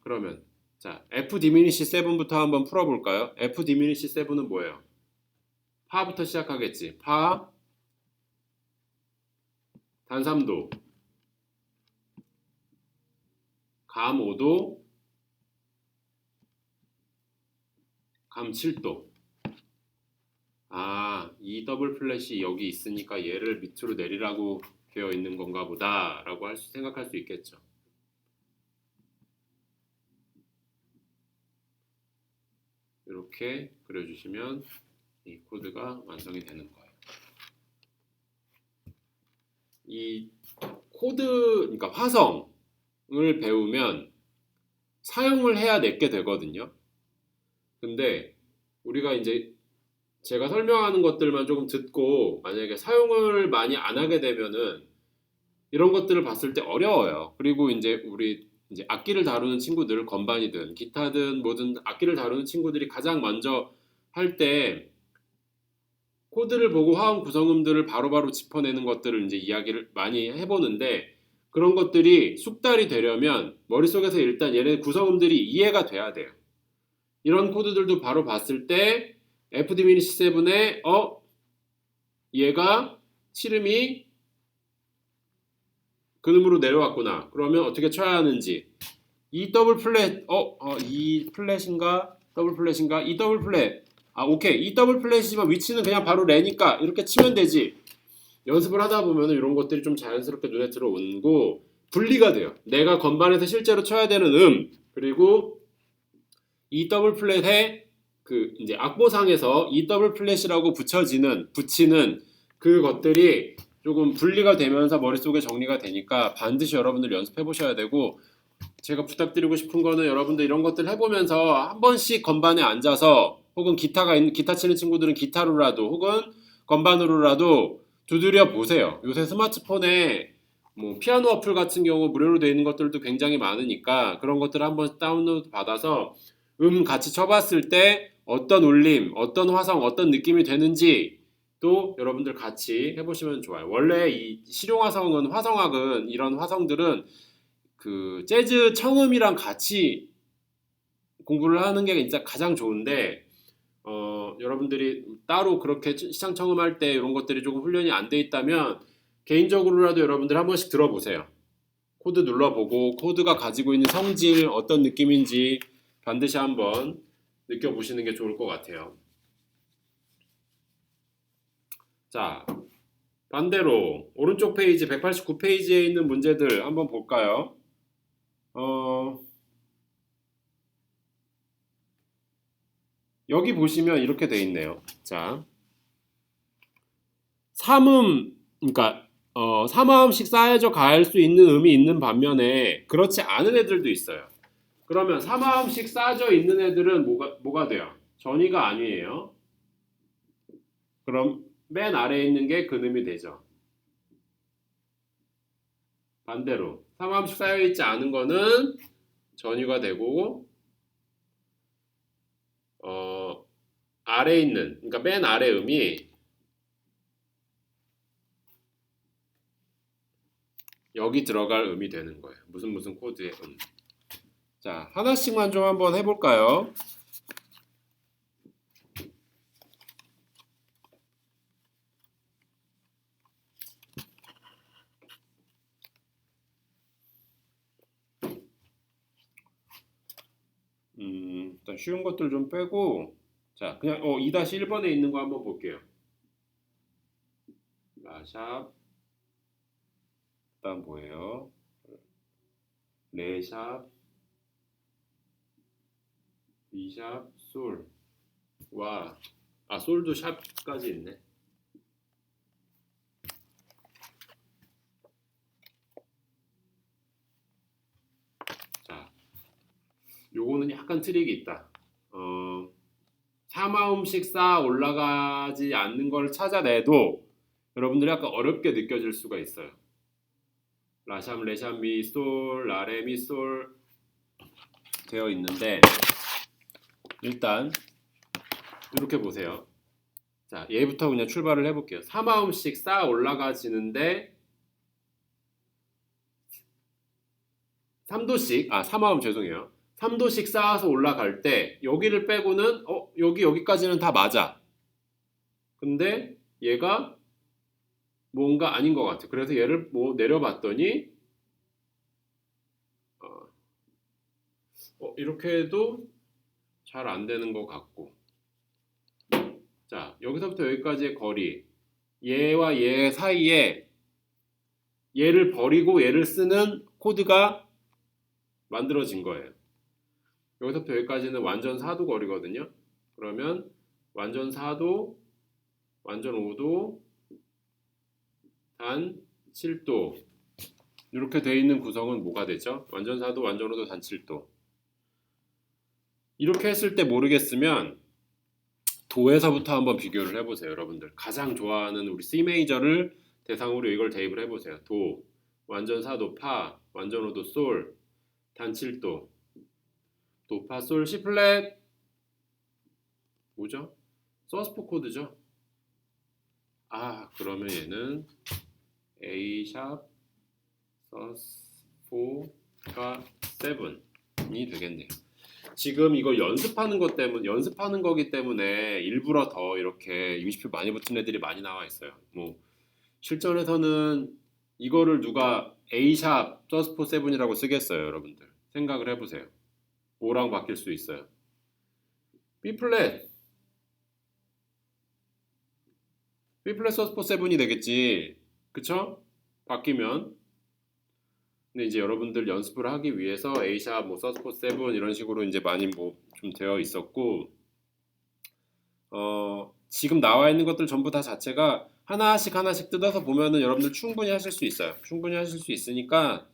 그러면 자, F 디미니시 7부터 한번 풀어볼까요? F 디미니시 7은 뭐예요? 파부터 시작하겠지. 파, 단 3도, 감 5도, 감 7도. 아, 이 더블 플랫이 여기 있으니까 얘를 밑으로 내리라고 되어 있는 건가 보다 라고 생각할 수 있겠죠. 이렇게 그려주시면 이 코드가 완성이 되는 거예요. 이 코드, 그러니까 화성을 배우면 사용을 해야 내게 되거든요. 근데 우리가 이제 제가 설명하는 것들만 조금 듣고 만약에 사용을 많이 안 하게 되면은 이런 것들을 봤을 때 어려워요. 그리고 이제 우리 이제 악기를 다루는 친구들, 건반이든 기타든 뭐든 악기를 다루는 친구들이 가장 먼저 할 때 코드를 보고 화음 구성음들을 바로바로 짚어내는 것들을 이제 이야기를 많이 해보는데 그런 것들이 숙달이 되려면 머릿속에서 일단 얘네 구성음들이 이해가 돼야 돼요. 이런 코드들도 바로 봤을 때 F 디미니시 7에 얘가 칠음이 근음으로 내려왔구나. 그러면 어떻게 쳐야 하는지 이 더블 플랫 이 플랫인가 더블 플랫인가 이 더블 플랫 오케이 이 더블 플랫이지만 위치는 그냥 바로 레니까 이렇게 치면 되지. 연습을 하다 보면 이런 것들이 좀 자연스럽게 눈에 들어오고 분리가 돼요. 내가 건반에서 실제로 쳐야 되는 그리고 이 더블 플랫에 그 이제 악보상에서 이 더블 플랫이라고 붙이는 그 것들이 조금 분리가 되면서 머릿속에 정리가 되니까 반드시 여러분들 연습해 보셔야 되고 제가 부탁드리고 싶은 거는 여러분들 이런 것들 해보면서 한 번씩 건반에 앉아서 혹은 기타 치는 친구들은 기타로라도 혹은 건반으로라도 두드려 보세요. 요새 스마트폰에 뭐 피아노 어플 같은 경우 무료로 되어 있는 것들도 굉장히 많으니까 그런 것들을 한번 다운로드 받아서 같이 쳐봤을 때 어떤 울림, 어떤 화성, 어떤 느낌이 되는지 또 여러분들 같이 해보시면 좋아요. 원래 이 실용화성은 화성학은 이런 화성들은 그 재즈 청음이랑 같이 공부를 하는 게 진짜 가장 좋은데 여러분들이 따로 그렇게 시장 청음할 때 이런 것들이 조금 훈련이 안 돼 있다면 개인적으로라도 여러분들 한 번씩 들어보세요. 코드 눌러보고 코드가 가지고 있는 성질 어떤 느낌인지 반드시 한번 느껴보시는 게 좋을 것 같아요. 자, 반대로 오른쪽 페이지 189페이지에 있는 문제들 한번 볼까요? 여기 보시면 이렇게 돼 있네요. 자, 그러니까 3화음씩 쌓여져 갈 수 있는 음이 있는 반면에 그렇지 않은 애들도 있어요. 그러면 3화음씩 쌓여져 있는 애들은 뭐가 돼요? 전위가 아니에요. 그럼 맨 아래에 있는 게 근음이 되죠. 반대로 3화음씩 쌓여있지 않은 거는 전위가 되고 아래에 있는 그러니까 맨 아래 음이 여기 들어갈 음이 되는 거예요. 무슨 코드의 음. 자, 하나씩만 좀 한번 해볼까요? 일단 쉬운 것들 좀 빼고 자, 그냥 2-1번에 있는 거 한번 볼게요. 라샵 그다음 뭐예요? 레샵 B샵 솔 와, 솔도 샵까지 있네. 자, 요거는 약간 트릭이 있다. 3화음씩 쌓아 올라가지 않는 걸 찾아내도 여러분들이 약간 어렵게 느껴질 수가 있어요. 라샴, 레샴, 미, 솔, 라레, 미, 솔 되어 있는데 일단 이렇게 보세요. 자, 얘부터 그냥 출발을 해볼게요. 3화음씩 쌓아 올라가지는데 3도씩 3화음 죄송해요. 3도씩 쌓아서 올라갈 때 여기를 빼고는 여기까지는 다 맞아. 근데 얘가 뭔가 아닌 것 같아. 그래서 얘를 뭐 내려봤더니 이렇게 해도 잘 안 되는 것 같고. 자, 여기서부터 여기까지의 거리. 얘와 얘 사이에 얘를 버리고 얘를 쓰는 코드가 만들어진 거예요. 여기서부터 여기까지는 완전 4도 거리거든요. 그러면 완전 4도, 완전 5도, 단 7도 이렇게 돼 있는 구성은 뭐가 되죠? 완전 4도, 완전 5도, 단 7도. 이렇게 했을 때 모르겠으면 도에서부터 한번 비교를 해보세요. 여러분들 가장 좋아하는 우리 C 메이저를 대상으로 이걸 대입을 해보세요. 도, 완전 4도, 파, 완전 5도, 솔, 단 7도, 도, 파, 솔, C 플랫 뭐죠? 서스포 코드죠? 그러면 얘는 A 샵 서스4가 7이 되겠네요. 지금 이거 연습하는 거기 때문에 일부러 더 이렇게 20표 많이 붙은 애들이 많이 나와 있어요. 뭐 실전에서는 이거를 누가 A 샵 서스4 7이라고 쓰겠어요, 여러분들. 생각을 해보세요. 뭐랑 바뀔 수 있어요? B 플랫 서스4 7이 되겠지. 그쵸? 바뀌면. 근데 이제 여러분들 연습을 하기 위해서 A샵, 뭐 서스포 7 이런 식으로 이제 많이 뭐 좀 되어 있었고, 지금 나와 있는 것들 전부 다 자체가 하나씩 뜯어서 보면은 여러분들 충분히 하실 수 있어요. 충분히 하실 수 있으니까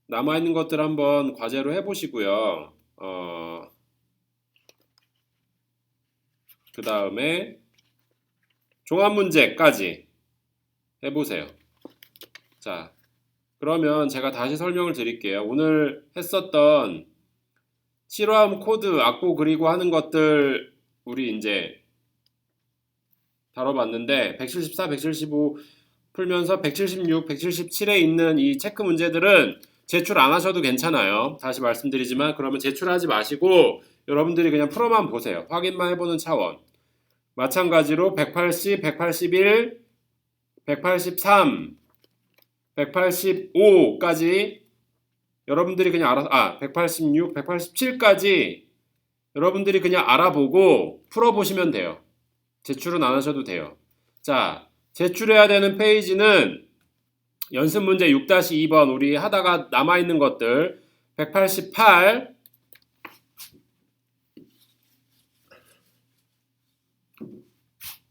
남아 있는 것들 한번 과제로 해보시고요. 그 다음에 종합 문제까지 해보세요. 자. 그러면 제가 다시 설명을 드릴게요. 오늘 했었던 실화음 코드 악보 그리고 하는 것들 우리 이제 다뤄봤는데 174, 175 풀면서 176, 177에 있는 이 체크 문제들은 제출 안 하셔도 괜찮아요. 다시 말씀드리지만 그러면 제출하지 마시고 여러분들이 그냥 풀어만 보세요. 확인만 해보는 차원. 마찬가지로 180, 181, 183 185까지 여러분들이 그냥 186, 187까지 여러분들이 그냥 알아보고 풀어보시면 돼요. 제출은 안 하셔도 돼요. 자, 제출해야 되는 페이지는 연습 문제 6-2번 우리 하다가 남아있는 것들 188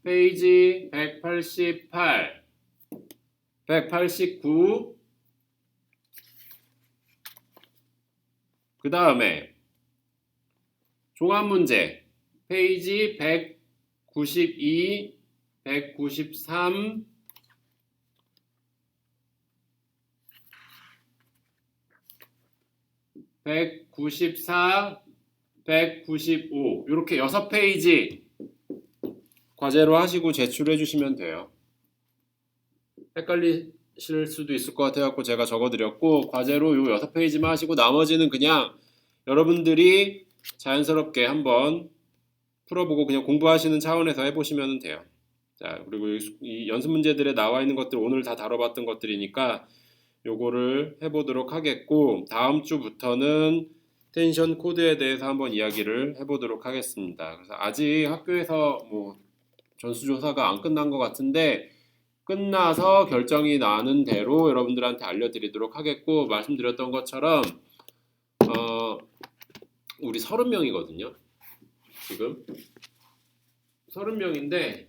페이지 188 189 그 다음에 종합문제 페이지 192 193 194 195 이렇게 6페이지 과제로 하시고 제출해 주시면 돼요. 헷갈리실 수도 있을 것 같아서 제가 적어드렸고 과제로 요 6페이지만 하시고 나머지는 그냥 여러분들이 자연스럽게 한번 풀어보고 그냥 공부하시는 차원에서 해보시면 돼요. 자, 그리고 이 연습 문제들에 나와 있는 것들 오늘 다 다뤄봤던 것들이니까 요거를 해보도록 하겠고 다음 주부터는 텐션 코드에 대해서 한번 이야기를 해보도록 하겠습니다. 그래서 아직 학교에서 뭐 전수조사가 안 끝난 것 같은데 끝나서 결정이 나는 대로 여러분들한테 알려드리도록 하겠고 말씀드렸던 것처럼 우리 30명이거든요. 지금 30명인데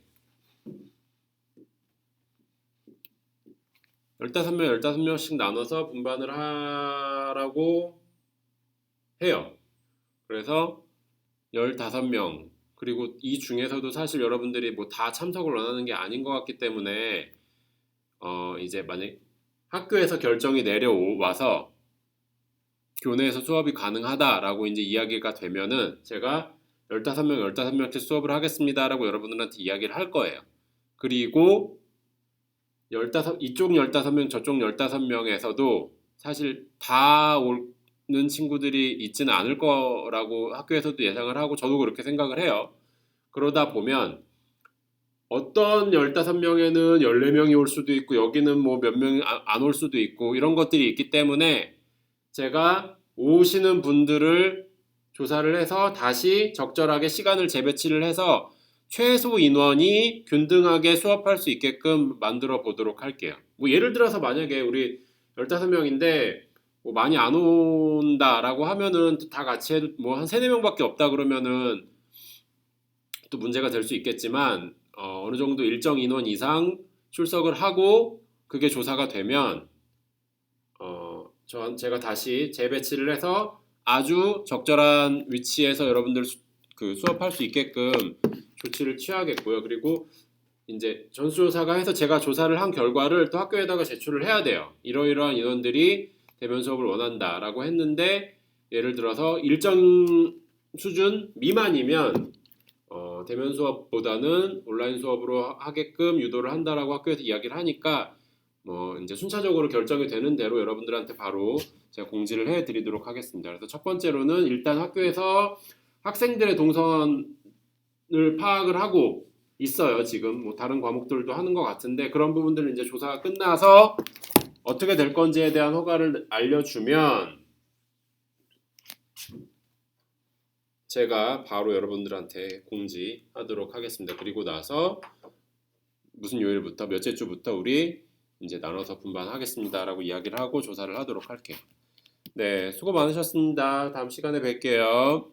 15명 나눠서 분반을 하라고 해요. 그래서 15명 그리고 이 중에서도 사실 여러분들이 뭐 다 참석을 원하는 게 아닌 것 같기 때문에 이제 만약 학교에서 결정이 내려와서 교내에서 수업이 가능하다라고 이제 이야기가 되면은 제가 15명, 15명씩 수업을 하겠습니다라고 여러분들한테 이야기를 할 거예요. 그리고 이쪽 15명, 저쪽 15명에서도 사실 다 오는 친구들이 있지는 않을 거라고 학교에서도 예상을 하고 저도 그렇게 생각을 해요. 그러다 보면 어떤 15명에는 14명이 올 수도 있고 여기는 뭐 몇 명이 안 올 수도 있고 이런 것들이 있기 때문에 제가 오시는 분들을 조사를 해서 다시 적절하게 시간을 재배치를 해서 최소 인원이 균등하게 수업할 수 있게끔 만들어 보도록 할게요. 뭐 예를 들어서 만약에 우리 15명인데 뭐 많이 안 온다라고 하면은 다 같이 해도 뭐 한 3, 4명밖에 없다 그러면은 또 문제가 될 수 있겠지만 어느 정도 일정 인원 이상 출석을 하고 그게 조사가 되면 제가 다시 재배치를 해서 아주 적절한 위치에서 여러분들 수업할 수 있게끔 조치를 취하겠고요. 그리고 이제 전수조사가 해서 제가 조사를 한 결과를 또 학교에다가 제출을 해야 돼요. 이러이러한 인원들이 대면 수업을 원한다라고 했는데 예를 들어서 일정 수준 미만이면 대면 수업보다는 온라인 수업으로 하게끔 유도를 한다라고 학교에서 이야기를 하니까 이제 순차적으로 결정이 되는 대로 여러분들한테 바로 제가 공지를 해드리도록 하겠습니다. 그래서 첫 번째로는 일단 학교에서 학생들의 동선을 파악을 하고 있어요. 지금 뭐 다른 과목들도 하는 것 같은데 그런 부분들은 이제 조사가 끝나서 어떻게 될 건지에 대한 허가를 알려주면 제가 바로 여러분들한테 공지하도록 하겠습니다. 그리고 나서 무슨 요일부터 몇째 주부터 우리 이제 나눠서 분반하겠습니다라고 이야기를 하고 조사를 하도록 할게요. 네, 수고 많으셨습니다. 다음 시간에 뵐게요.